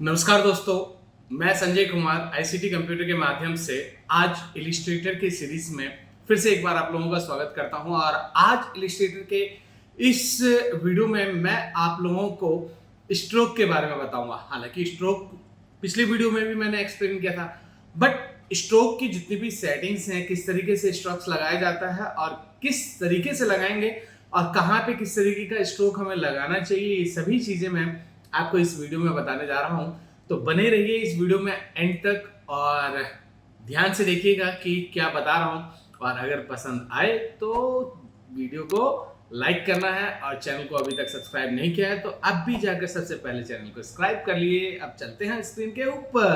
नमस्कार दोस्तों, मैं संजय कुमार आईसीटी कंप्यूटर के माध्यम से आज इलिस्ट्रेटर की सीरीज में फिर से एक बार आप लोगों का स्वागत करता हूं। और आज इलिस्ट्रेटर के इस वीडियो में मैं आप लोगों को स्ट्रोक के बारे में बताऊंगा। हालांकि स्ट्रोक पिछली वीडियो में भी मैंने एक्सप्लेन किया था, बट स्ट्रोक की जितनी भी सेटिंग्स हैं, किस तरीके से स्ट्रोक्स लगाया जाता है और किस तरीके से लगाएंगे और कहाँ पे किस तरीके का स्ट्रोक हमें लगाना चाहिए, ये सभी चीजें मैं आपको इस वीडियो में बताने जा रहा हूं। तो बने रहिए इस वीडियो में एंड तक और ध्यान से देखिएगा कि क्या बता रहा हूं। और अगर पसंद आए तो वीडियो को लाइक करना है और चैनल को अभी तक सब्सक्राइब नहीं किया है तो अब भी जाकर सबसे पहले चैनल को सब्सक्राइब कर लिए। अब चलते हैं स्क्रीन के ऊपर।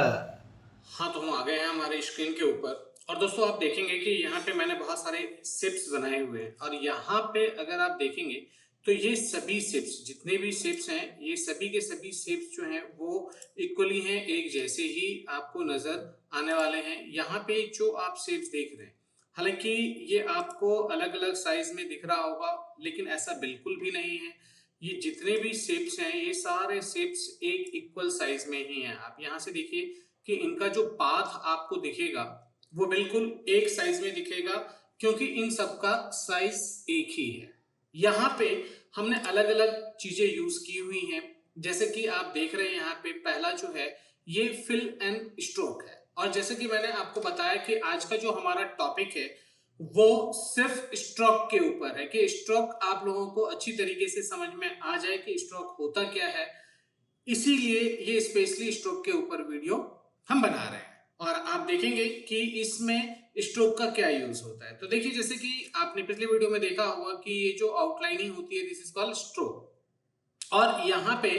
हाँ, तो हम आ गए हैं हमारे स्क्रीन के ऊपर और दोस्तों आप देखेंगे कि यहाँ पे मैंने बहुत सारे शेप्स बनाए हुए हैं और यहाँ पे अगर आप देखेंगे तो ये सभी शेप्स, जितने भी शेप्स हैं, ये सभी के सभी शेप्स जो हैं वो इक्वली हैं, एक जैसे ही आपको नजर आने वाले हैं। यहाँ पे जो आप शेप्स देख रहे हैं, हालांकि ये आपको अलग अलग साइज में दिख रहा होगा, लेकिन ऐसा बिल्कुल भी नहीं है। ये जितने भी शेप्स हैं, ये सारे शेप्स एक इक्वल साइज में ही हैं। आप यहाँ से देखिए कि इनका जो पाथ आपको दिखेगा वो बिल्कुल एक साइज में दिखेगा, क्योंकि इन सबका साइज एक ही है। यहाँ पे हमने अलग अलग चीजें यूज की हुई हैं, जैसे कि आप देख रहे हैं यहाँ पे पहला जो है ये फिल एंड स्ट्रोक है। और जैसे कि मैंने आपको बताया कि आज का जो हमारा टॉपिक है वो सिर्फ स्ट्रोक के ऊपर है, कि स्ट्रोक आप लोगों को अच्छी तरीके से समझ में आ जाए कि स्ट्रोक होता क्या है। इसीलिए ये स्पेशली स्ट्रोक के ऊपर वीडियो हम बना रहे हैं। और आप देखेंगे कि इसमें स्ट्रोक का क्या यूज होता है। तो देखिए, जैसे कि आपने पिछली वीडियो में देखा होगा कि ये जो आउटलाइनिंग होती है, दिस इज कॉल्ड स्ट्रोक। और यहाँ पे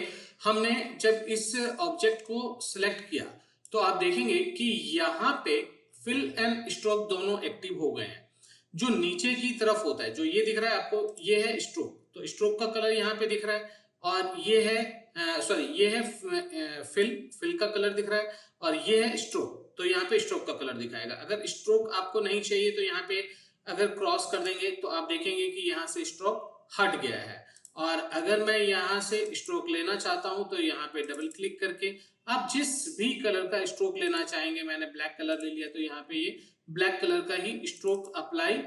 हमने जब इस ऑब्जेक्ट को सिलेक्ट किया तो आप देखेंगे कि यहाँ पे फिल एंड स्ट्रोक दोनों एक्टिव हो गए हैं। जो नीचे की तरफ होता है, जो ये दिख रहा है आपको, ये है स्ट्रोक, तो स्ट्रोक का कलर यहाँ पे दिख रहा है। और ये है ये है फिल का कलर दिख रहा है और ये है स्ट्रोक, तो यहाँ पे स्ट्रोक का कलर दिखाएगा। अगर स्ट्रोक आपको नहीं चाहिए तो यहाँ पे अगर क्रॉस कर देंगे तो आप देखेंगे कि यहाँ से स्ट्रोक हट गया है। और अगर मैं यहाँ से स्ट्रोक लेना चाहता हूं तो यहाँ पे डबल क्लिक करके आप जिस भी कलर का स्ट्रोक लेना चाहेंगे, मैंने ब्लैक कलर ले लिया तो यहाँ पे ये ब्लैक कलर का ही स्ट्रोक अप्लाई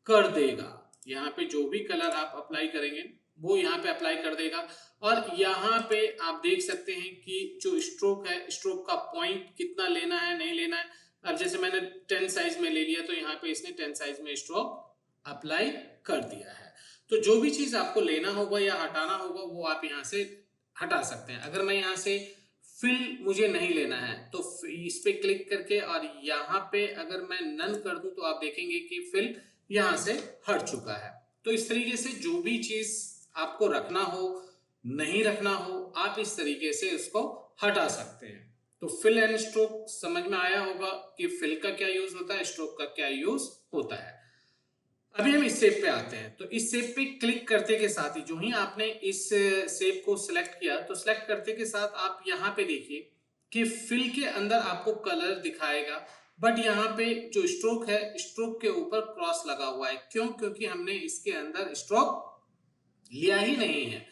कर देगा। यहाँ पे जो भी कलर आप अप्लाई करेंगे वो यहाँ पे अप्लाई कर देगा। और यहाँ पे आप देख सकते हैं कि जो स्ट्रोक है, स्ट्रोक का पॉइंट कितना लेना है, नहीं लेना है। अब जैसे मैंने 10 साइज में ले लिया तो यहाँ पे इसने 10 साइज में स्ट्रोक अप्लाई कर दिया है। तो जो भी चीज आपको लेना होगा या हटाना होगा वो आप यहाँ से हटा सकते हैं। अगर मैं यहाँ से फिल मुझे नहीं लेना है तो इस पे क्लिक करके और यहाँ पे अगर मैं नन कर दूं तो आप देखेंगे कि फिल यहाँ से हट चुका है। तो इस तरीके से जो भी चीज आपको रखना हो, नहीं रखना हो, आप इस तरीके से उसको हटा सकते हैं। तो फिल एंड स्ट्रोक समझ में आया होगा कि फिल का क्या यूज होता है, स्ट्रोक का क्या यूज होता है। अभी हम इस शेप पे आते हैं। तो इस शेप पे क्लिक करते के साथ ही, जो ही आपने इस शेप को सिलेक्ट किया तो सिलेक्ट करते के साथ आप यहाँ पे देखिए कि फिल के अंदर आपको कलर दिखाएगा, बट यहाँ पे जो स्ट्रोक है, स्ट्रोक के ऊपर क्रॉस लगा हुआ है। क्यों? क्योंकि हमने इसके अंदर स्ट्रोक लिया ही नहीं है।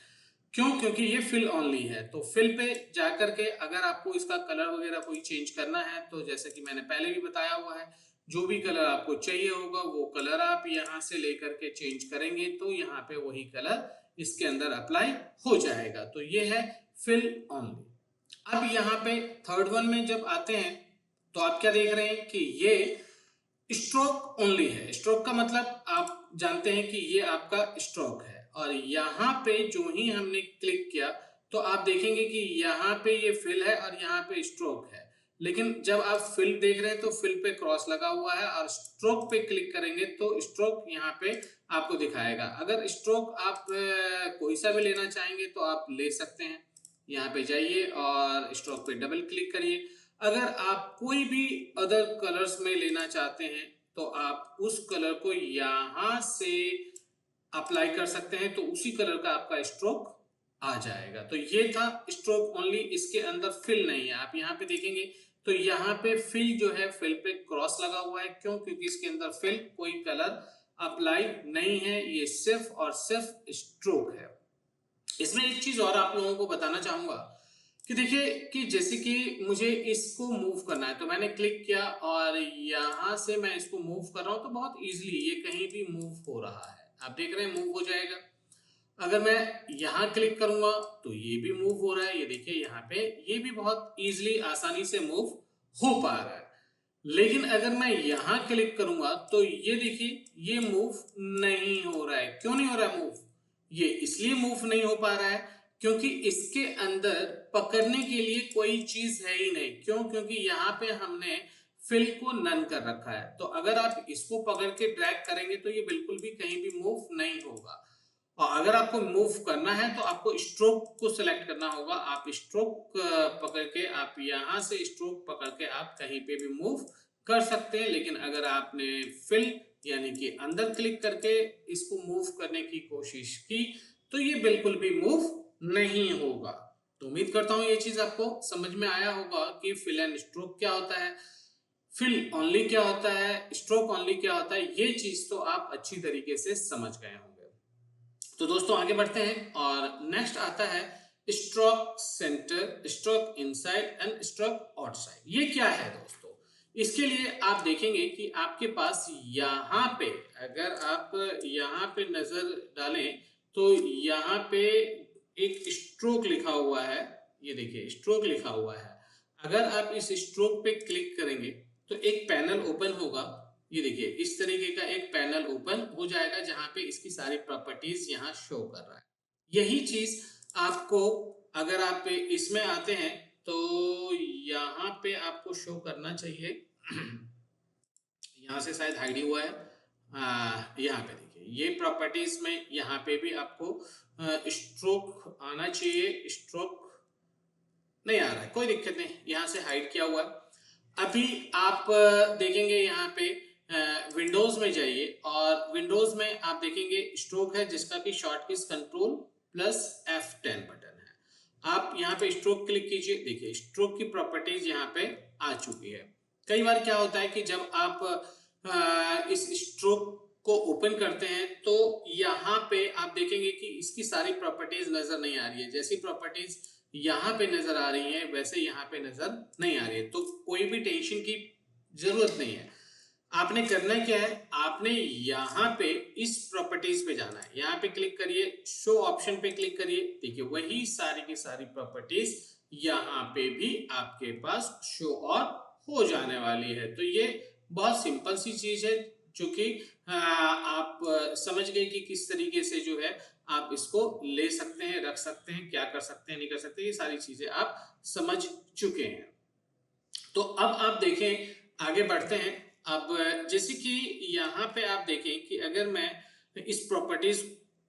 क्यों? क्योंकि ये फिल ओनली है। तो फिल पे जाकर के अगर आपको इसका कलर वगैरह कोई चेंज करना है तो जैसे कि मैंने पहले भी बताया हुआ है, जो भी कलर आपको चाहिए होगा वो कलर आप यहाँ से लेकर के चेंज करेंगे तो यहाँ पे वही कलर इसके अंदर अप्लाई हो जाएगा। तो ये है फिल ओनली। अब यहाँ पे थर्ड वन में जब आते हैं तो आप क्या देख रहे हैं कि ये स्ट्रोक ओनली है। स्ट्रोक का मतलब आप जानते हैं कि ये आपका स्ट्रोक है। और यहाँ पे जो ही हमने क्लिक किया तो आप देखेंगे कि यहाँ पे ये फिल है और यहाँ पे स्ट्रोक है। लेकिन जब आप फिल देख रहे हैं तो फिल पे क्रॉस लगा हुआ है और स्ट्रोक पे क्लिक करेंगे तो स्ट्रोक यहाँ पे आपको दिखाएगा। अगर स्ट्रोक आप कोई सा भी लेना चाहेंगे तो आप ले सकते हैं। यहाँ पे जाइए और स्ट्रोक पे डबल क्लिक करिए। अगर आप कोई भी अदर कलर्स में लेना चाहते हैं तो आप उस कलर को यहां से अप्लाई कर सकते हैं, तो उसी कलर का आपका स्ट्रोक आ जाएगा। तो ये था स्ट्रोक ओनली, इसके अंदर फिल नहीं है। आप यहाँ पे देखेंगे तो यहाँ पे फिल जो है, फिल पे क्रॉस लगा हुआ है। क्यों? क्योंकि इसके अंदर फिल कोई कलर अप्लाई नहीं है, ये सिर्फ और सिर्फ स्ट्रोक है। इसमें एक चीज और आप लोगों को बताना चाहूंगा कि देखिए कि जैसे कि मुझे इसको मूव करना है, तो मैंने क्लिक किया और यहाँ से मैं इसको मूव कर रहा हूँ, तो बहुत इजीली ये कहीं भी मूव हो रहा है। आप देख रहे हैं मूव हो जाएगा। अगर मैं यहाँ क्लिक करूंगा तो ये भी मूव हो रहा है, ये देखिए यहाँ पे ये भी बहुत इजीली आसानी से मूव हो पा रहा है। लेकिन अगर मैं यहाँ क्लिक करूंगा तो ये देखिए ये मूव नहीं हो रहा है। क्यों नहीं हो रहा है मूव? ये इसलिए मूव नहीं हो पा रहा है क्योंकि इसके अंदर पकड़ने के लिए कोई चीज है ही नहीं। क्यों? क्योंकि यहाँ पे हमने फिल को नन कर रखा है। तो अगर आप इसको पकड़ के ड्रैग करेंगे तो ये बिल्कुल भी कहीं भी मूव नहीं होगा। और अगर आपको मूव करना है तो आपको स्ट्रोक को सिलेक्ट करना होगा। आप स्ट्रोक पकड़ के, आप यहां से स्ट्रोक पकड़ के आप कहीं पे भी मूव कर सकते हैं। लेकिन अगर आपने फिल यानी कि अंदर क्लिक करके इसको मूव करने की कोशिश की तो ये बिल्कुल भी मूव नहीं होगा। तो उम्मीद करता हूं ये चीज आपको समझ में आया होगा कि फिल एंड स्ट्रोक क्या होता है, फिल ओनली क्या होता है, स्ट्रोक ओनली क्या होता है। ये चीज तो आप अच्छी तरीके से समझ गए होंगे। तो दोस्तों आगे बढ़ते हैं और नेक्स्ट आता है stroke centre, stroke inside and stroke outside. ये क्या है दोस्तों? इसके लिए आप देखेंगे कि आपके पास यहाँ पे, अगर आप यहाँ पे नजर डालें तो यहाँ पे एक स्ट्रोक लिखा हुआ है। ये देखिए स्ट्रोक लिखा हुआ है। अगर आप इस स्ट्रोक पे क्लिक करेंगे तो एक पैनल ओपन होगा। ये देखिए इस तरीके का एक पैनल ओपन हो जाएगा जहां पे इसकी सारी प्रॉपर्टीज यहाँ शो कर रहा है। यही चीज आपको, अगर आप इसमें आते हैं तो यहाँ पे आपको शो करना चाहिए। यहाँ से शायद हाइड हुआ है। यहाँ पे देखिए ये प्रॉपर्टीज में यहाँ पे भी आपको स्ट्रोक आना चाहिए। स्ट्रोक नहीं आ रहा है, कोई दिक्कत नहीं, यहाँ से हाइड किया हुआ है। अभी आप देखेंगे यहाँ पे विंडोज में जाइए और विंडोज में आप देखेंगे स्ट्रोक है जिसका कि short keys control plus F10 button है। आप यहाँ पे स्ट्रोक क्लिक कीजिए, देखिए स्ट्रोक की प्रॉपर्टीज यहाँ पे आ चुकी है। कई बार क्या होता है कि जब आप इस स्ट्रोक को ओपन करते हैं तो यहाँ पे आप देखेंगे कि इसकी सारी प्रॉपर्टीज नजर नहीं आ रही है। जैसी प्रॉपर्टीज यहाँ पे नजर आ रही है वैसे यहाँ पे नजर नहीं आ रही है। तो कोई भी टेंशन की जरूरत नहीं है। आपने करना क्या है, आपने यहाँ पे इस प्रॉपर्टीज पे जाना है। यहाँ पे क्लिक करिए, शो ऑप्शन पे क्लिक करिए, देखिए वही सारी की सारी प्रॉपर्टीज यहाँ पे भी आपके पास शो और हो जाने वाली है। तो ये बहुत सिंपल सी चीज है जो कि आप समझ गए कि किस तरीके से जो है आप इसको ले सकते हैं, रख सकते हैं, क्या कर सकते हैं, नहीं कर सकते, ये सारी चीजें आप समझ चुके हैं। तो अब आप देखें, आगे बढ़ते हैं। अब जैसे कि यहाँ पे आप देखें कि अगर मैं इस प्रॉपर्टीज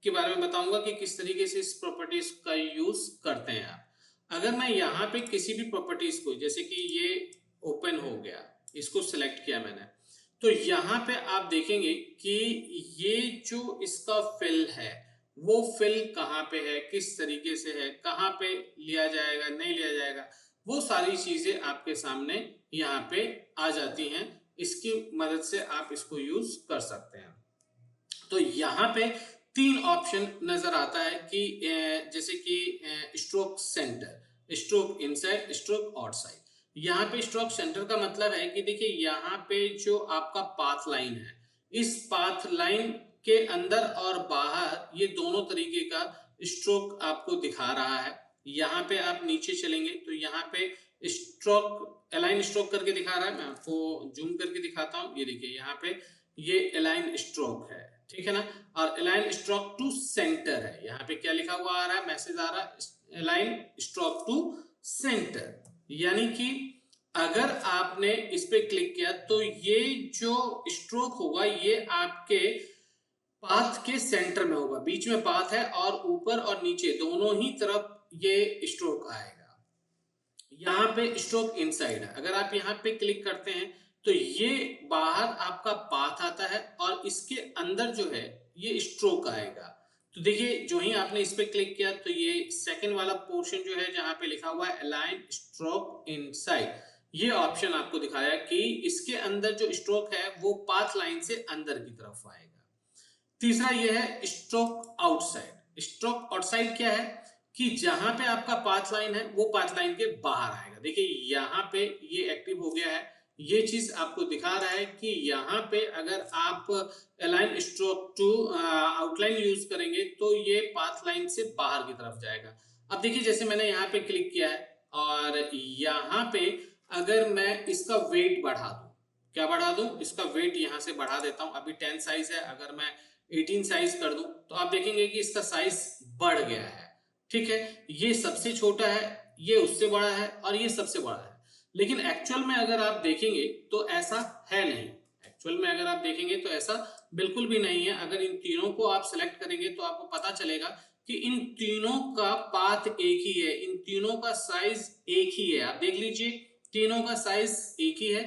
के बारे में बताऊंगा कि किस तरीके से इस प्रॉपर्टीज का यूज करते हैं आप। अगर मैं यहाँ पे किसी भी प्रॉपर्टीज को, जैसे कि ये ओपन हो गया, इसको सिलेक्ट किया मैंने, तो यहाँ पे आप देखेंगे कि ये जो इसका फिल है वो फिल कहाँ पे है, किस तरीके से है, कहाँ पे लिया जाएगा, नहीं लिया जाएगा, वो सारी चीजें आपके सामने यहाँ पे आ जाती हैं। इसकी मदद से आप इसको यूज कर सकते हैं। तो यहाँ पे तीन ऑप्शन नजर आता है कि जैसे कि stroke centre, stroke inside, stroke outside. यहाँ पे स्ट्रोक सेंटर का मतलब है कि देखिए यहाँ पे जो आपका पाथ लाइन है, इस पाथ लाइन के अंदर और बाहर ये दोनों तरीके का स्ट्रोक आपको दिखा रहा है। यहाँ पे आप नीचे चलेंगे तो यहाँ पे स्ट्रोक अलाइन स्ट्रोक करके दिखा रहा है। मैं आपको जूम करके दिखाता हूँ। ये देखिए यहाँ पे ये अलाइन स्ट्रोक है, ठीक है ना। और अलाइन स्ट्रोक टू सेंटर है। यहाँ पे क्या लिखा हुआ आ रहा है, मैसेज आ रहा है अलाइन स्ट्रोक टू सेंटर। यानी कि अगर आपने इस पे क्लिक किया तो ये जो स्ट्रोक होगा ये आपके पाथ के सेंटर में होगा। बीच में पाथ है और ऊपर और नीचे दोनों ही तरफ ये स्ट्रोक आएगा। यहाँ पे स्ट्रोक इनसाइड है। अगर आप यहाँ पे क्लिक करते हैं तो ये बाहर आपका पाथ आता है और इसके अंदर जो है ये स्ट्रोक आएगा। तो देखिए जो ही आपने इस पे क्लिक किया तो ये सेकंड वाला पोर्शन जो है जहां पे लिखा हुआ है अलाइन स्ट्रोक इनसाइड, ये ऑप्शन आपको दिखाया कि इसके अंदर जो स्ट्रोक है वो पाथ लाइन से अंदर की तरफ आएगा। तीसरा ये है स्ट्रोक आउटसाइड। स्ट्रोक आउटसाइड क्या है कि जहां पे आपका पाथ लाइन है वो पाथ लाइन के बाहर आएगा। देखिए यहाँ पे ये एक्टिव हो गया है, ये चीज आपको दिखा रहा है कि यहाँ पे अगर आप align stroke to outline use करेंगे तो ये पाथ लाइन से बाहर की तरफ जाएगा। अब देखिए जैसे मैंने यहाँ पे क्लिक किया है और यहाँ पे अगर मैं इसका वेट बढ़ा दूं, क्या बढ़ा दूं, इसका वेट यहां से बढ़ा देता हूं। अभी 10 साइज है, अगर मैं 18 साइज कर दूं तो आप देखेंगे कि इसका साइज बढ़ गया है। ठीक है, ये सबसे छोटा है, ये उससे बड़ा है और ये सबसे बड़ा है। लेकिन एक्चुअल में अगर आप देखेंगे तो ऐसा है नहीं। एक्चुअल में अगर आप देखेंगे तो ऐसा बिल्कुल भी नहीं है। अगर इन तीनों को आप सिलेक्ट करेंगे तो आपको पता चलेगा कि इन तीनों का पाथ एक ही है, इन तीनों का साइज एक ही है। आप देख लीजिए तीनों का साइज एक ही है।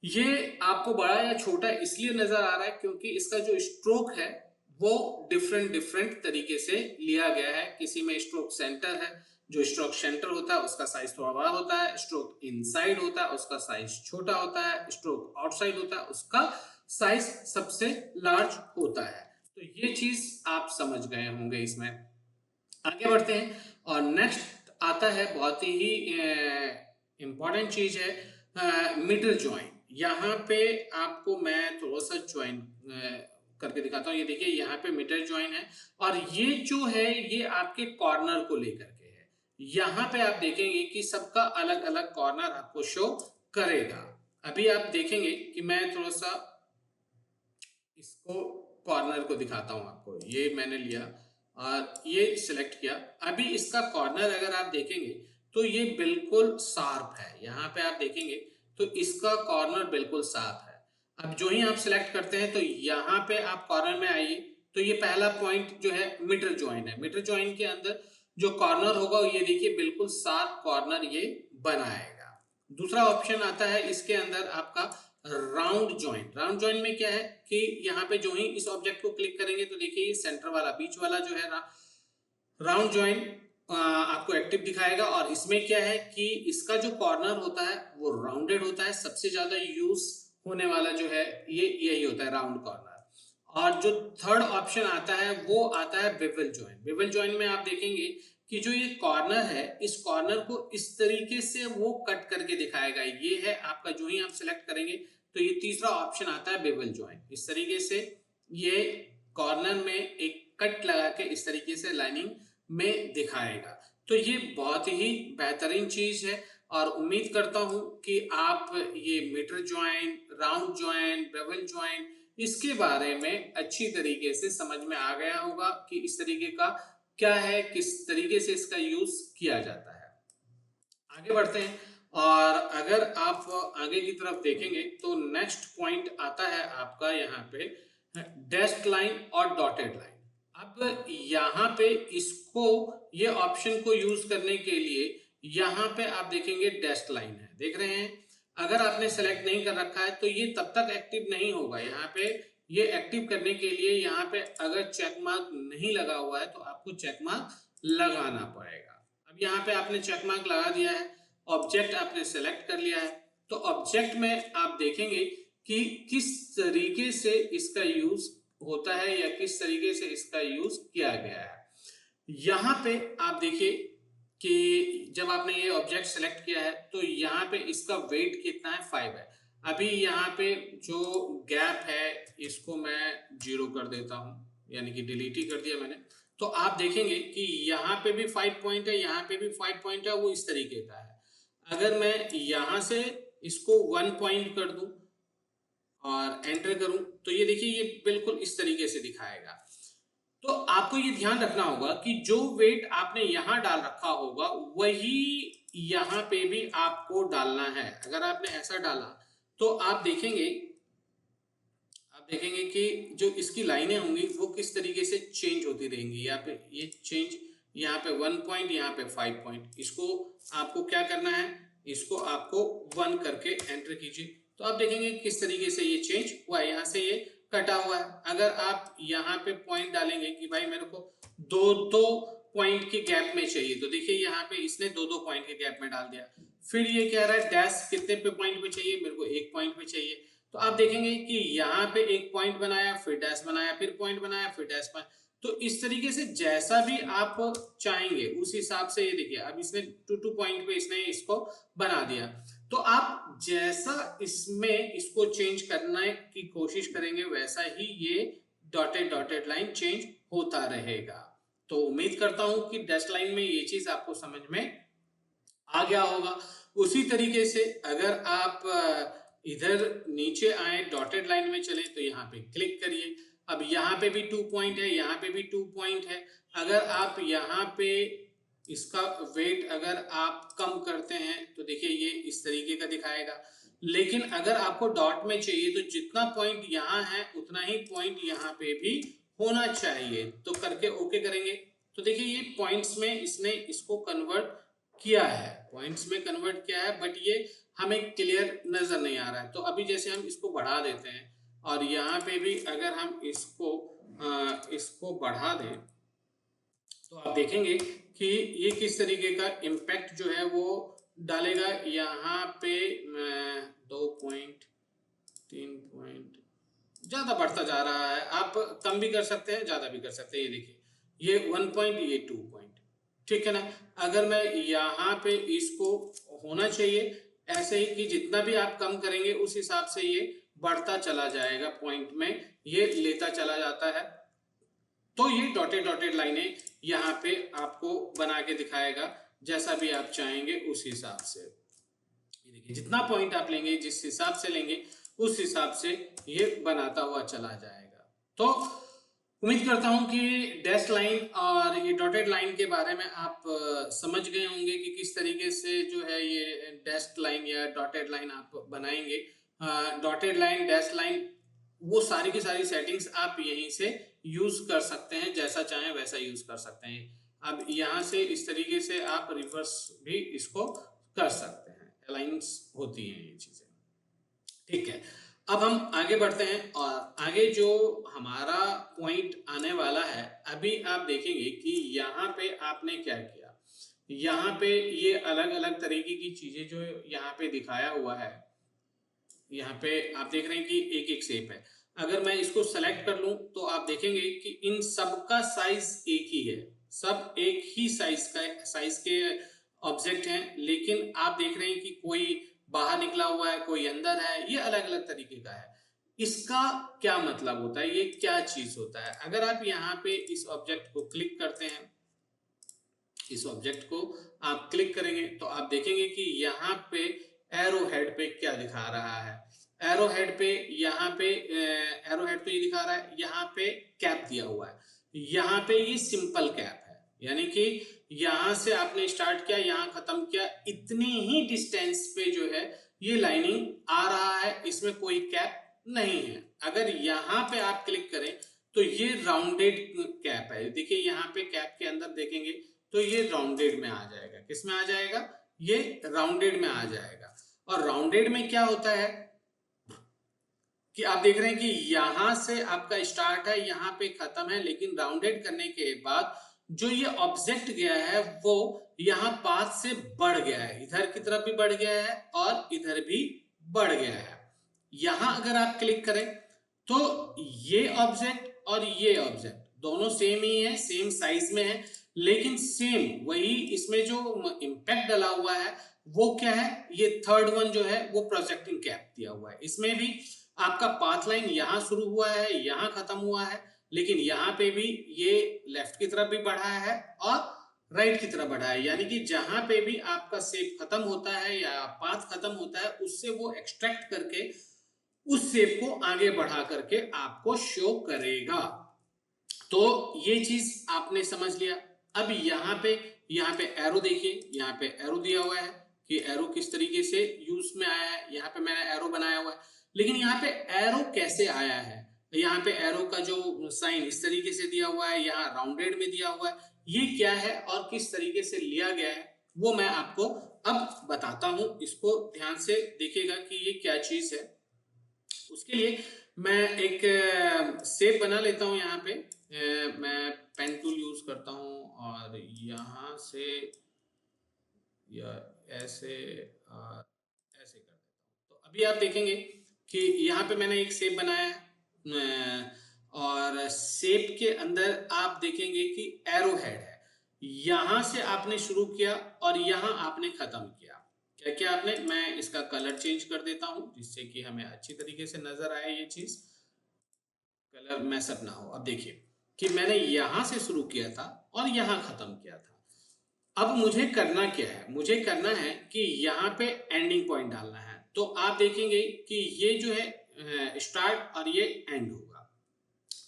ये आपको बड़ा या छोटा इसलिए नजर आ रहा है क्योंकि इसका जो स्ट्रोक है वो डिफरेंट डिफरेंट तरीके से लिया गया है। किसी में स्ट्रोक सेंटर है, जो स्ट्रोक सेंटर होता है उसका साइज थोड़ा बड़ा होता है, स्ट्रोक इनसाइड होता है उसका साइज छोटा होता है, स्ट्रोक आउटसाइड होता है उसका साइज सबसे लार्ज होता है। तो ये चीज आप समझ गए होंगे। इसमें आगे बढ़ते हैं और नेक्स्ट आता है बहुत ही इंपॉर्टेंट चीज है मीटर ज्वाइन। यहाँ पे आपको मैं थोड़ा सा ज्वाइन करके दिखाता हूँ। ये देखिए यहाँ पे मीटर ज्वाइन है और ये जो है ये आपके कॉर्नर को लेकर के है। यहाँ पे आप देखेंगे कि सबका अलग अलग कॉर्नर आपको शो करेगा। अभी आप देखेंगे कि मैं थोड़ा सा इसको कॉर्नर को दिखाता हूं आपको। ये मैंने लिया और ये सिलेक्ट किया। अभी इसका कॉर्नर अगर आप देखेंगे तो ये बिल्कुल शार्प है। यहाँ पे आप देखेंगे तो इसका कॉर्नर बिल्कुल शार्प है। अब जो ही आप सिलेक्ट करते हैं तो यहाँ पे आप कॉर्नर में आइए तो ये पहला पॉइंट जो है मीटर ज्वाइन है। मीटर ज्वाइन के अंदर जो कॉर्नर होगा ये देखिए बिल्कुल शार्प कॉर्नर ये बनाएगा। दूसरा ऑप्शन आता है इसके अंदर आपका राउंड ज्वाइंट। राउंड ज्वाइंट में क्या है कि यहाँ पे जो ही इस ऑब्जेक्ट को क्लिक करेंगे तो देखिए ये सेंटर वाला बीच वाला जो है राउंड ज्वाइंट आपको एक्टिव दिखाएगा। और इसमें क्या है कि इसका जो कॉर्नर होता है वो राउंडेड होता है। सबसे ज्यादा यूज होने वाला जो है ये यही होता है, राउंड कॉर्नर। और जो थर्ड ऑप्शन आता है वो आता है बेवल ज्वाइंट। बेवल ज्वाइंट में आप देखेंगे कि जो ये कॉर्नर है इस कॉर्नर को इस तरीके से वो कट करके दिखाएगा। ये है आपका, जो ही आप सिलेक्ट करेंगे तो ये तीसरा ऑप्शन आता है बेवल ज्वाइंट। इस तरीके से ये कॉर्नर में एक कट लगा के इस तरीके से लाइनिंग में दिखाएगा। तो ये बहुत ही बेहतरीन चीज है और उम्मीद करता हूं कि आप ये mitre joint, round joint, bevel joint इसके बारे में अच्छी तरीके से समझ में आ गया होगा कि इस तरीके का क्या है, किस तरीके से इसका यूज किया जाता है। आगे बढ़ते हैं और अगर आप आगे की तरफ देखेंगे तो नेक्स्ट पॉइंट आता है आपका यहाँ पे डैश्ड लाइन और डॉटेड लाइन। अब यहाँ पे इसको, ये ऑप्शन को यूज करने के लिए यहाँ पे आप देखेंगे डैश्ड लाइन है, देख रहे हैं। अगर आपने सेलेक्ट नहीं कर रखा है तो ये तब तक एक्टिव नहीं होगा। यहाँ पे ये एक्टिव करने के लिए यहाँ पे अगर चेक मार्क नहीं लगा हुआ है तो आपको चेक मार्क लगाना पड़ेगा। अब यहाँ पे आपने चेक मार्क लगा दिया है, ऑब्जेक्ट आपने सेलेक्ट कर लिया है, तो ऑब्जेक्ट में आप देखेंगे कि किस तरीके से इसका यूज होता है या किस तरीके से इसका यूज किया गया है। यहाँ पे आप देखिए कि जब आपने ये ऑब्जेक्ट सेलेक्ट किया है तो यहाँ पे इसका वेट कितना है, 5 है। अभी यहाँ पे जो गैप है इसको मैं 0 कर देता हूं, यानी कि डिलीट ही कर दिया मैंने। तो आप देखेंगे कि यहाँ पे भी 5 पॉइंट है, यहाँ पे भी 5 पॉइंट है, वो इस तरीके का है। अगर मैं यहाँ से इसको 1 पॉइंट कर दूं और एंटर करूं तो ये देखिए ये बिल्कुल इस तरीके से दिखाएगा। तो आपको ये ध्यान रखना होगा कि जो वेट आपने यहां डाल रखा होगा वही यहां पे भी आपको डालना है। अगर आपने ऐसा डाला तो आप देखेंगे कि जो इसकी लाइनें होंगी वो किस तरीके से चेंज होती रहेंगी। यहाँ पे ये चेंज, यहाँ पे 1 पॉइंट, यहाँ पे 5 पॉइंट। इसको आपको क्या करना है, इसको आपको 1 करके एंटर कीजिए तो आप देखेंगे किस तरीके से ये चेंज हुआ है। यहाँ से ये कटा हुआ है। अगर आप यहाँ पे पॉइंट डालेंगे कि भाई मेरे को 2-2 पॉइंट के गैप में चाहिए तो देखिए यहाँ पे इसने 2-2 पॉइंट के गैप में डाल दिया। फिर ये कह रहा है डैश कितने पे पॉइंट पे चाहिए, मेरे को 1 पॉइंट पे चाहिए। तो आप देखेंगे कि यहाँ पे 1 पॉइंट बनाया, फिर डैश बनाया, फिर पॉइंट बनाया, फिर डैश बनाया। तो इस तरीके से जैसा भी आप चाहेंगे उस हिसाब से, ये देखिए अब इसने टू पॉइंट पे इसने इसको बना दिया। तो आप जैसा इसमें इसको चेंज करने की कोशिश करेंगे वैसा ही ये डॉटेड डॉटेड लाइन चेंज होता रहेगा। तो उम्मीद करता हूं कि डैश लाइन में ये चीज आपको समझ में आ गया होगा। उसी तरीके से अगर आप इधर नीचे आए डॉटेड लाइन में चले तो यहाँ पे क्लिक करिए। अब यहाँ पे भी 2 पॉइंट है, यहाँ पे भी 2 पॉइंट है। अगर आप यहाँ पे इसका वेट अगर आप कम करते हैं तो देखिए ये इस तरीके का दिखाएगा। लेकिन अगर आपको डॉट में चाहिए तो जितना पॉइंट यहाँ है उतना ही पॉइंट यहाँ पे भी होना चाहिए। तो करके ओके करेंगे तो देखिए ये पॉइंट्स में इसने इसको कन्वर्ट किया है, पॉइंट्स में कन्वर्ट किया है, बट ये हमें क्लियर नजर नहीं आ रहा है। तो अभी जैसे हम इसको बढ़ा देते हैं और यहाँ पे भी अगर हम इसको बढ़ा दें तो आप देखेंगे कि ये किस तरीके का इम्पैक्ट जो है वो डालेगा। यहाँ पे 2 पॉइंट 3 पॉइंट ज्यादा बढ़ता जा रहा है, आप कम भी कर सकते हैं ज्यादा भी कर सकते हैं। ये देखिए ये 1 पॉइंट ये 2 पॉइंट, ठीक है ना। अगर मैं यहाँ पे इसको होना चाहिए ऐसे ही कि जितना भी आप कम करेंगे उस हिसाब से ये बढ़ता चला जाएगा, पॉइंट में ये लेता चला जाता है। तो ये डॉटेड डॉटेड लाइनें यहाँ पे आपको बना के दिखाएगा जैसा भी आप चाहेंगे उस हिसाब से। ये देखिए जितना पॉइंट आप लेंगे जिस हिसाब से लेंगे उस हिसाब से ये बनाता हुआ चला जाएगा। तो उम्मीद करता हूं कि डैश लाइन और ये डॉटेड लाइन के बारे में आप समझ गए होंगे कि किस तरीके से जो है ये डैश लाइन या डॉटेड लाइन आप बनाएंगे। डॉटेड लाइन डैश लाइन वो सारी की सारी सेटिंग्स आप यहीं से यूज कर सकते हैं, जैसा चाहें वैसा यूज कर सकते हैं। अब यहाँ से इस तरीके से आप रिवर्स भी इसको कर सकते हैं, अलाइंस होती हैं ये चीजें, ठीक है। अब हम आगे बढ़ते हैं और आगे जो हमारा पॉइंट आने वाला है अभी आप देखेंगे कि यहाँ पे आपने क्या किया। यहाँ पे ये अलग अलग तरीके की चीजें जो यहाँ पे दिखाया हुआ है, यहाँ पे आप देख रहे हैं कि एक एक शेप है। अगर मैं इसको सेलेक्ट कर लूं तो आप देखेंगे कि इन सब का साइज एक ही है, सब एक ही साइज के ऑब्जेक्ट हैं। लेकिन आप देख रहे हैं कि कोई बाहर निकला हुआ है, कोई अंदर है, ये अलग अलग तरीके का है। इसका क्या मतलब होता है, ये क्या चीज होता है। अगर आप यहाँ पे इस ऑब्जेक्ट को क्लिक करते हैं, इस ऑब्जेक्ट को आप क्लिक करेंगे तो आप देखेंगे कि यहाँ पे एरो हेड पे क्या दिखा रहा है। एरो हेड पे यहाँ पे एरो हेड तो ये दिखा रहा है, यहाँ पे कैप दिया हुआ है। यहाँ पे ये सिंपल कैप है, यानी कि यहाँ से आपने स्टार्ट किया यहाँ खत्म किया, इतनी ही डिस्टेंस पे जो है ये लाइनिंग आ रहा है, इसमें कोई कैप नहीं है। अगर यहाँ पे आप क्लिक करें तो ये राउंडेड कैप है। देखिए यहाँ पे कैप के अंदर देखेंगे तो ये राउंडेड में आ जाएगा। किस में आ जाएगा, ये राउंडेड में आ जाएगा। और राउंडेड में क्या होता है कि आप देख रहे हैं कि यहां से आपका स्टार्ट है यहाँ पे खत्म है, लेकिन राउंडेड करने के बाद जो ये ऑब्जेक्ट गया है वो यहाँ पाथ से बढ़ गया है, इधर की तरफ भी बढ़ गया है और इधर भी बढ़ गया है। यहां अगर आप क्लिक करें तो ये ऑब्जेक्ट और ये ऑब्जेक्ट दोनों सेम ही है, सेम साइज में है, लेकिन सेम वही इसमें जो इम्पैक्ट डला हुआ है वो क्या है, ये थर्ड वन जो है वो प्रोजेक्टिंग कैप दिया हुआ है। इसमें भी आपका पाथ लाइन यहाँ शुरू हुआ है यहाँ खत्म हुआ है, लेकिन यहाँ पे भी ये लेफ्ट की तरफ भी बढ़ा है और राइट की तरफ बढ़ा है। यानी कि जहां पे भी आपका शेप खत्म होता है या पाथ खत्म होता है उससे वो एक्सट्रैक्ट करके उस शेप को आगे बढ़ा करके आपको शो करेगा। तो ये चीज आपने समझ लिया। अब यहाँ पे एरो देखिए, यहाँ पे एरो दिया हुआ है कि एरो किस तरीके से यूज में आया है। यहाँ पे मैंने एरो बनाया हुआ है, लेकिन यहाँ पे एरो कैसे आया है, यहाँ पे एरो का जो साइन इस तरीके से दिया हुआ है, यहाँ राउंडेड में दिया हुआ है, ये क्या है और किस तरीके से लिया गया है वो मैं आपको अब बताता हूं। इसको ध्यान से देखिएगा कि ये क्या चीज है। उसके लिए मैं एक शेप बना लेता हूं। यहाँ पे मैं पेन टूल यूज करता हूं और यहाँ से या ऐसे ऐसे कर देता हूं। तो अभी आप देखेंगे कि यहाँ पे मैंने एक शेप बनाया है और शेप के अंदर आप देखेंगे कि एरो हेड है। यहां से आपने शुरू किया और यहां आपने खत्म किया। क्या किया आपने? मैं इसका कलर चेंज कर देता हूं जिससे कि हमें अच्छी तरीके से नजर आए ये चीज, कलर मैसअप ना हो। अब देखिए कि मैंने यहां से शुरू किया था और यहां खत्म किया था। अब मुझे करना क्या है? मुझे करना है कि यहाँ पे एंडिंग पॉइंट डालना है। तो आप देखेंगे कि ये जो है स्टार्ट और ये एंड होगा।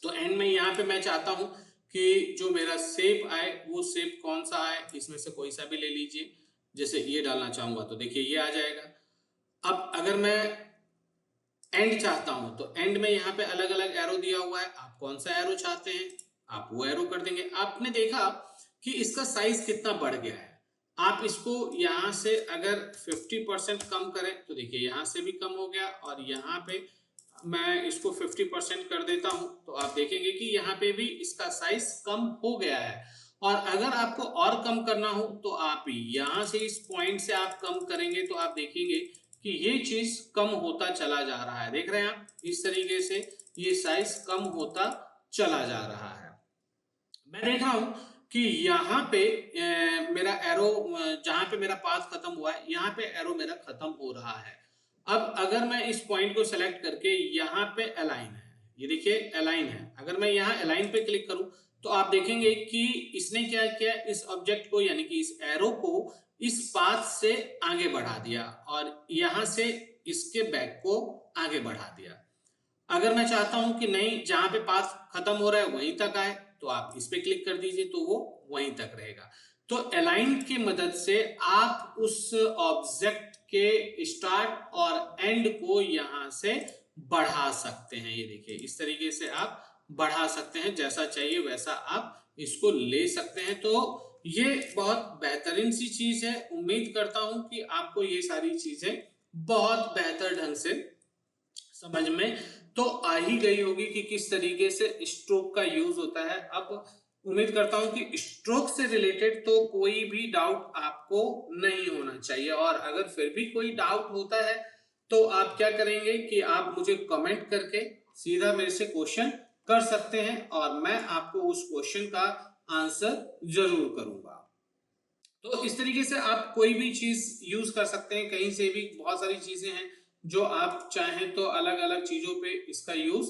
तो एंड में यहाँ पे मैं चाहता हूँ कि जो मेरा शेप आए वो शेप कौन सा आए, इसमें से कोई सा भी ले लीजिए। जैसे ये डालना चाहूंगा तो देखिए ये आ जाएगा। अब अगर मैं एंड चाहता हूं तो एंड में यहाँ पे अलग अलग एरो दिया हुआ है, आप कौन सा एरो चाहते हैं आप वो एरो कर देंगे। आपने देखा कि इसका साइज कितना बढ़ गया है। आप इसको यहाँ से अगर 50% कम करें तो देखिए यहाँ से भी कम हो गया, और यहाँ पे मैं इसको 50% कर देता हूं तो आप देखेंगे कि यहाँ पे भी इसका साइज कम हो गया है। और अगर आपको और कम करना हो तो आप यहाँ से इस पॉइंट से आप कम करेंगे तो आप देखेंगे कि ये चीज कम होता चला जा रहा है। देख रहे हैं आप, इस तरीके से ये साइज कम होता चला जा रहा है। मैं देख रहा हूं कि यहाँ पे मेरा एरो, जहां पे मेरा पाथ खत्म हुआ है यहाँ पे एरो मेरा खत्म हो रहा है। अब अगर मैं इस पॉइंट को सेलेक्ट करके यहाँ पे अलाइन है, ये देखिए अलाइन है, अगर मैं यहाँ अलाइन पे क्लिक करूं तो आप देखेंगे कि इसने क्या किया, इस ऑब्जेक्ट को यानी कि इस एरो को इस पाथ से आगे बढ़ा दिया और यहां से इसके बैक को आगे बढ़ा दिया। अगर मैं चाहता हूं कि नहीं, जहां पे पाथ खत्म हो रहा है वहीं तक आए तो आप इस पे क्लिक कर दीजिए तो वो वहीं तक रहेगा। तो अलाइन की मदद से आप उस ऑब्जेक्ट के स्टार्ट और एंड को यहां से बढ़ा सकते हैं। ये देखिए इस तरीके से आप बढ़ा सकते हैं, जैसा चाहिए वैसा आप इसको ले सकते हैं। तो ये बहुत बेहतरीन सी चीज है। उम्मीद करता हूं कि आपको ये सारी चीजें बहुत बेहतर ढंग से समझ में तो आ ही गई होगी कि किस तरीके से स्ट्रोक का यूज होता है। अब उम्मीद करता हूं कि स्ट्रोक से रिलेटेड तो कोई भी डाउट आपको नहीं होना चाहिए, और अगर फिर भी कोई डाउट होता है तो आप क्या करेंगे कि आप मुझे कमेंट करके सीधा मेरे से क्वेश्चन कर सकते हैं और मैं आपको उस क्वेश्चन का आंसर जरूर करूंगा। तो इस तरीके से आप कोई भी चीज यूज कर सकते हैं, कहीं से भी। बहुत सारी चीजें हैं जो आप चाहें तो अलग अलग चीजों पे इसका यूज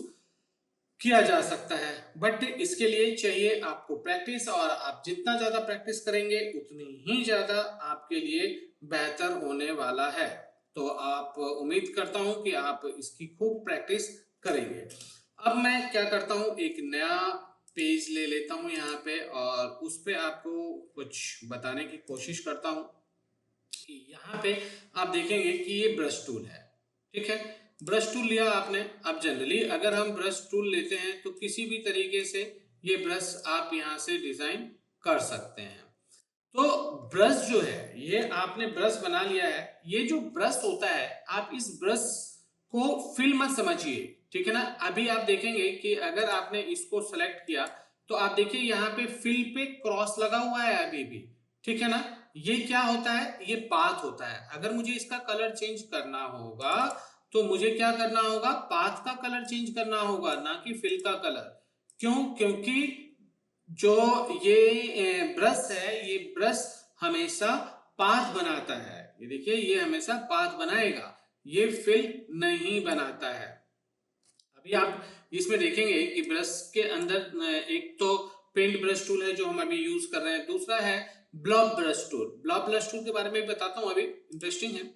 किया जा सकता है, बट इसके लिए चाहिए आपको प्रैक्टिस, और आप जितना ज्यादा प्रैक्टिस करेंगे उतनी ही ज्यादा आपके लिए बेहतर होने वाला है। तो आप, उम्मीद करता हूं कि आप इसकी खूब प्रैक्टिस करेंगे। अब मैं क्या करता हूं, एक नया पेज ले लेता हूं यहाँ पे और उस पे आपको कुछ बताने की कोशिश करता हूं कि यहाँ पे आप देखेंगे कि ये ब्रश टूल है, ठीक है। ब्रश टूल लिया आपने। अब जनरली अगर हम ब्रश टूल लेते हैं तो किसी भी तरीके से ये ब्रश आप यहाँ से डिजाइन कर सकते हैं। तो ब्रश जो है, ये आपने ब्रश बना लिया है। ये जो ब्रश होता है, आप इस ब्रश को फिल मत समझिए, ठीक है ना। अभी आप देखेंगे कि अगर आपने इसको सेलेक्ट किया तो आप देखिए यहाँ पे फिल पे क्रॉस लगा हुआ है अभी भी, ठीक है ना। ये क्या होता है? ये पाथ होता है। अगर मुझे इसका कलर चेंज करना होगा तो मुझे क्या करना होगा? पाथ का कलर चेंज करना होगा, ना कि फिल का कलर। क्यों? क्योंकि जो ये ब्रश है, ये ब्रश हमेशा पाथ बनाता है। ये देखिए ये हमेशा पाथ बनाएगा, ये फिल नहीं बनाता है। अभी आप इसमें देखेंगे कि ब्रश के अंदर एक तो पेंट ब्रश टूल है जो हम अभी यूज कर रहे हैं, दूसरा है blob brush tool. Blob brush tool के बारे में बताता हूं, अभी इंटरेस्टिंग है।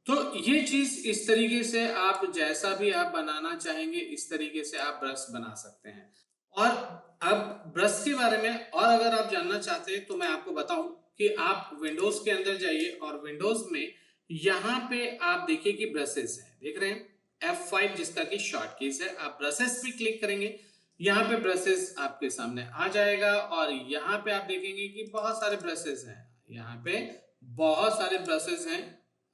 तो ये चीज इस तरीके से आप जैसा भी आप बनाना चाहेंगे इस तरीके से आप ब्रश बना सकते हैं। और अब ब्रश के बारे में और अगर आप जानना चाहते हैं तो मैं आपको बताऊं कि आप विंडोज के अंदर जाइए और विंडोज में यहाँ पे आप देखिए कि ब्रशेस हैं, देख रहे हैं F5 जिसका कि शॉर्ट कीज है। आप ब्रशेस पे क्लिक करेंगे, यहाँ पे ब्रशेस आपके सामने आ जाएगा और यहाँ पे आप देखेंगे कि बहुत सारे ब्रशेस हैं। यहाँ पे बहुत सारे ब्रशेस हैं,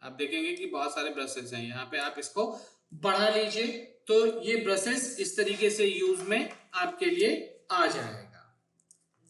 आप देखेंगे कि बहुत सारे ब्रशेस हैं। यहाँ पे आप इसको बढ़ा लीजिए तो ये ब्रशेस इस तरीके से यूज में आपके लिए आ जाएगा।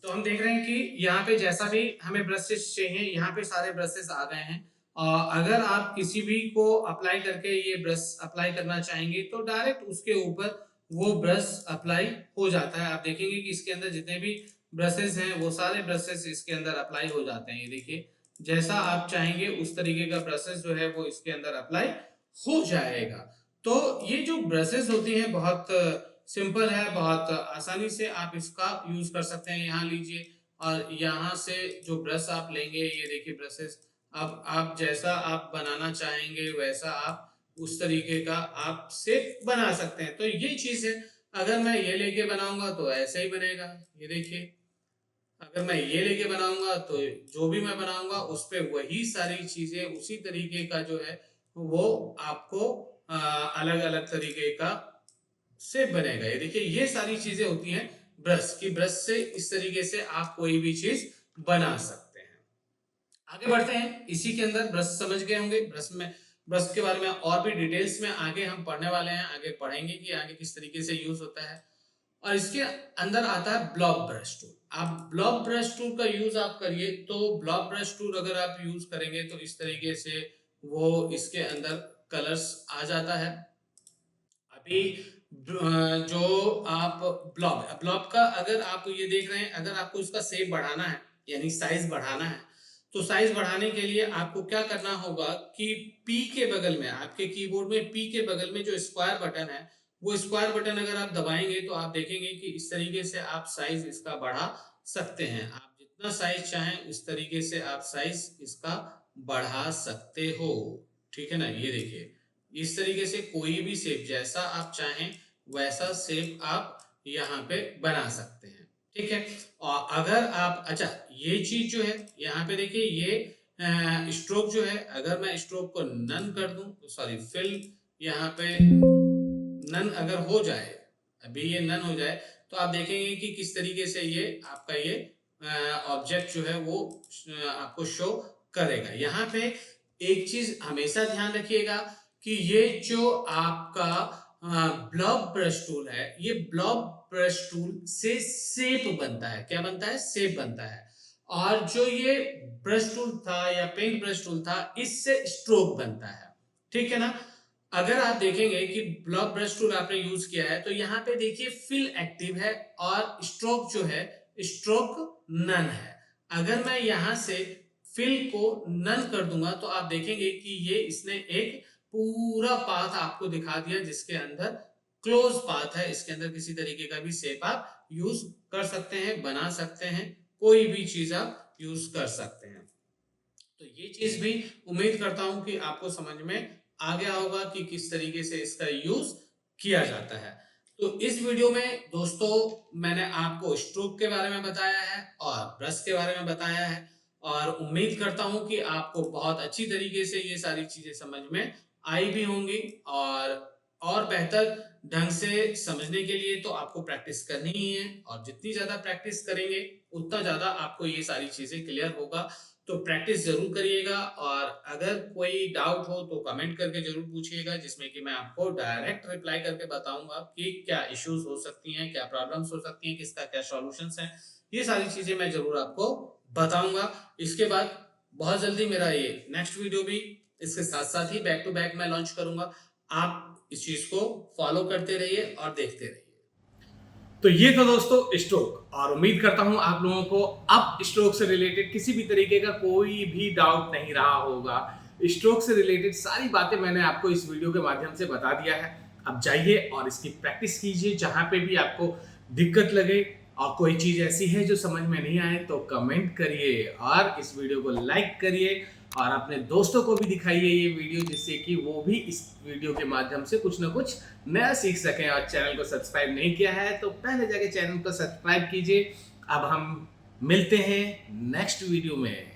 तो हम देख रहे हैं कि यहाँ पे जैसा भी हमें ब्रशेस चाहिए यहाँ पे सारे ब्रशेस आ गए हैं। अगर आप किसी भी को अप्लाई करके ये ब्रश अप्लाई करना चाहेंगे तो डायरेक्ट उसके ऊपर वो ब्रश अप्लाई हो जाता है। आप देखेंगे कि इसके अंदर जितने भी ब्रशेस हैं वो सारे ब्रशेस इसके अंदर अप्लाई हो जाते हैं। ये देखिए, जैसा आप चाहेंगे उस तरीके का ब्रशेस जो है वो इसके अंदर अप्लाई हो जाएगा। तो ये जो ब्रशेस होती हैं बहुत सिंपल है, बहुत आसानी से आप इसका यूज कर सकते हैं। यहाँ लीजिए और यहाँ से जो ब्रश आप लेंगे, ये देखिए ब्रशेस, अब आप जैसा आप बनाना चाहेंगे वैसा आप उस तरीके का आप शेप बना सकते हैं। तो ये चीज है, अगर मैं ये लेके बनाऊंगा तो ऐसे ही बनेगा। ये देखिए, अगर मैं ये लेके बनाऊंगा तो जो भी मैं बनाऊंगा उस पे वही सारी चीजें उसी तरीके का जो है वो आपको अलग अलग तरीके का शेप बनेगा। ये देखिए, ये सारी चीजें होती हैं ब्रश की। ब्रश से इस तरीके से आप कोई भी चीज बना सकते हैं। आगे बढ़ते हैं, इसी के अंदर ब्रश समझ गए होंगे। ब्रश के बारे में और भी डिटेल्स में आगे हम पढ़ने वाले हैं, आगे पढ़ेंगे कि आगे किस तरीके से यूज होता है। और इसके अंदर आता है ब्लॉक ब्रश टूल। आप ब्लॉक ब्रश टूल का यूज आप करिए तो ब्लॉक ब्रश टूल अगर आप यूज करेंगे तो इस तरीके से वो इसके अंदर कलर्स आ जाता है। अभी जो आप ब्लॉक का अगर आप ये देख रहे हैं, अगर आपको इसका शेप बढ़ाना है यानी साइज बढ़ाना है, तो साइज बढ़ाने के लिए आपको क्या करना होगा कि पी के बगल में, आपके कीबोर्ड में पी के बगल में जो स्क्वायर बटन है, वो स्क्वायर बटन अगर आप दबाएंगे तो आप देखेंगे कि इस तरीके से आप साइज इसका बढ़ा सकते हैं। आप जितना साइज चाहें इस तरीके से आप साइज इसका बढ़ा सकते हो। ठीक है ना, ये देखिए, इस तरीके से कोई भी शेप जैसा आप चाहें वैसा शेप आप यहाँ पे बना सकते हैं। ठीक है, और अगर आप, अच्छा ये चीज जो है यहाँ पे देखिए, ये स्ट्रोक जो है, अगर मैं स्ट्रोक को नन कर दूं तो सॉरी फिल, यहाँ पे नन अगर हो जाए, अभी ये नन हो जाए तो आप देखेंगे कि किस तरीके से ये आपका ये ऑब्जेक्ट जो है वो आपको शो करेगा। यहाँ पे एक चीज हमेशा ध्यान रखिएगा कि ये जो आपका ब्लॉक ब्रश टूल है, ये ब्लॉक ब्रश टूल से शेप बनता है। क्या बनता है? शेप बनता है। और जो ये ब्रश टूल था या पेंट ब्रश टूल था, इससे स्ट्रोक बनता है। ठीक है ना। अगर आप देखेंगे कि ब्लॉक ब्रश टूल आपने यूज किया है तो यहाँ पे देखिए फिल एक्टिव है और स्ट्रोक जो है स्ट्रोक नन है। अगर मैं यहाँ से फिल को नन कर दूंगा तो आप देखेंगे कि ये इसने एक पूरा पाथ आपको दिखा दिया जिसके अंदर क्लोज पाथ है। इसके अंदर किसी तरीके का भी शेप आप यूज कर सकते हैं, बना सकते हैं, कोई भी चीज आप यूज कर सकते हैं। तो ये चीज भी उम्मीद करता हूं कि आपको समझ में आ गया होगा कि किस तरीके से इसका यूज किया जाता है। तो इस वीडियो में दोस्तों मैंने आपको स्ट्रोक के बारे में बताया है और ब्रश के बारे में बताया है, और उम्मीद करता हूं कि आपको बहुत अच्छी तरीके से ये सारी चीजें समझ में आई भी होंगी। और बेहतर ढंग से समझने के लिए तो आपको प्रैक्टिस करनी ही है, और जितनी ज्यादा प्रैक्टिस करेंगे उतना ज्यादा आपको ये सारी चीजें क्लियर होगा। तो प्रैक्टिस जरूर करिएगा, और अगर कोई डाउट हो तो कमेंट करके जरूर पूछिएगा, जिसमें कि मैं आपको डायरेक्ट रिप्लाई करके बताऊंगा कि क्या इश्यूज हो सकती हैं, क्या प्रॉब्लम्स हो सकती हैं, किसका क्या सॉल्यूशंस है। ये सारी चीजें मैं जरूर आपको बताऊंगा। इसके बाद बहुत जल्दी मेरा ये नेक्स्ट वीडियो भी इसके साथ साथ ही बैक टू बैक मैं लॉन्च करूंगा। आप इस चीज को फॉलो करते रहिए और देखते रहिए। तो ये था दोस्तों स्ट्रोक, और उम्मीद करता हूं आप लोगों को अब स्ट्रोक से रिलेटेड किसी भी तरीके का कोई भी डाउट नहीं रहा होगा। स्ट्रोक से रिलेटेड सारी बातें मैंने आपको इस वीडियो के माध्यम से बता दिया है। अब जाइए और इसकी प्रैक्टिस कीजिए। जहां पे भी आपको दिक्कत लगे और कोई चीज ऐसी है जो समझ में नहीं आए तो कमेंट करिए, और इस वीडियो को लाइक करिए और अपने दोस्तों को भी दिखाइए ये वीडियो, जिससे कि वो भी इस वीडियो के माध्यम से कुछ ना कुछ नया सीख सकें। और चैनल को सब्सक्राइब नहीं किया है तो पहले जाके चैनल को सब्सक्राइब कीजिए। अब हम मिलते हैं नेक्स्ट वीडियो में।